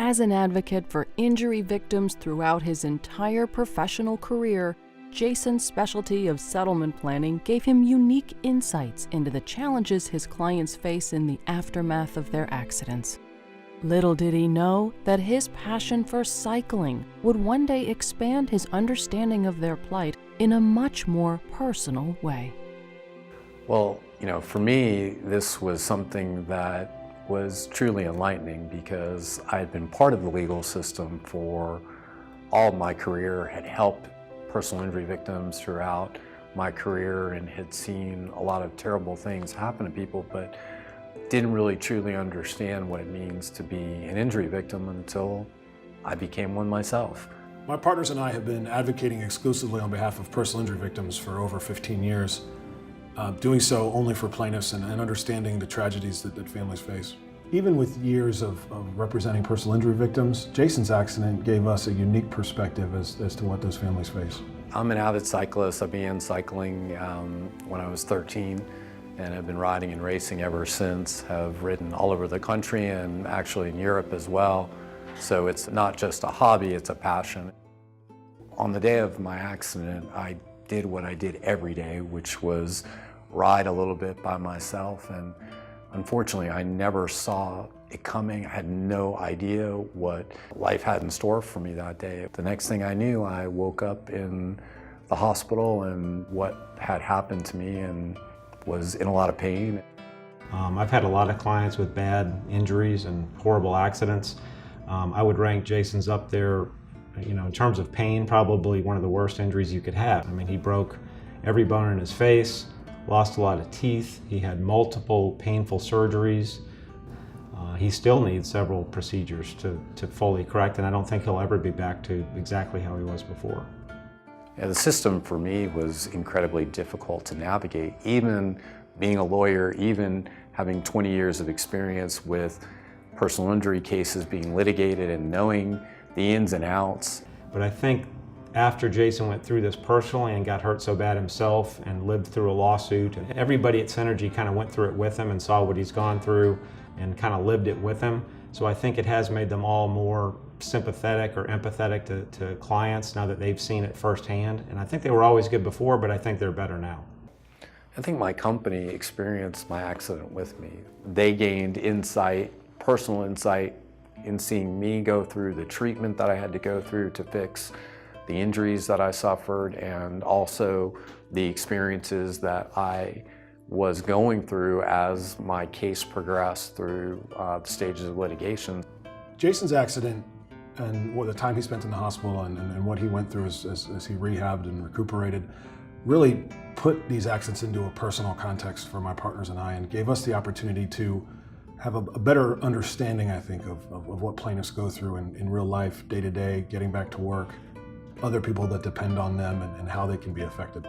As an advocate for injury victims throughout his entire professional career, Jason's specialty of settlement planning gave him unique insights into the challenges his clients face in the aftermath of their accidents. Little did he know that his passion for cycling would one day expand his understanding of their plight in a much more personal way. Well, for me, this was something that was truly enlightening because I had been part of the legal system for all of my career, had helped personal injury victims throughout my career and had seen a lot of terrible things happen to people, but didn't really truly understand what it means to be an injury victim until I became one myself. My partners and I have been advocating exclusively on behalf of personal injury victims for over 15 years, doing so only for plaintiffs and understanding the tragedies that families face. Even with years of representing personal injury victims, Jason's accident gave us a unique perspective as to what those families face. I'm an avid cyclist. I began cycling when I was 13 and have been riding and racing ever since. Have ridden all over the country and actually in Europe as well. So it's not just a hobby, it's a passion. On the day of my accident, I did what I did every day, which was ride a little bit by myself, and unfortunately I never saw it coming. I had no idea what life had in store for me that day. The next thing I knew, I woke up in the hospital and what had happened to me and was in a lot of pain. I've had a lot of clients with bad injuries and horrible accidents. I would rank Jason's up there, in terms of pain, probably one of the worst injuries you could have. I mean, he broke every bone in his face, lost a lot of teeth. He had multiple painful surgeries. He still needs several procedures to fully correct, and I don't think he'll ever be back to exactly how he was before. Yeah, the system for me was incredibly difficult to navigate. Even being a lawyer, even having 20 years of experience with personal injury cases being litigated and knowing the ins and outs. But I think after Jason went through this personally and got hurt so bad himself and lived through a lawsuit, and everybody at Synergy kind of went through it with him and saw what he's gone through and kind of lived it with him. So I think it has made them all more sympathetic or empathetic to clients now that they've seen it firsthand. And I think they were always good before, but I think they're better now. I think my company experienced my accident with me. They gained insight, personal insight, in seeing me go through the treatment that I had to go through to fix the injuries that I suffered, and also the experiences that I was going through as my case progressed through the stages of litigation. Jason's accident and the time he spent in the hospital and what he went through as he rehabbed and recuperated really put these accidents into a personal context for my partners and I, and gave us the opportunity to have a better understanding, I think, of what plaintiffs go through in real life, day to day, getting back to work, other people that depend on them, and how they can be affected.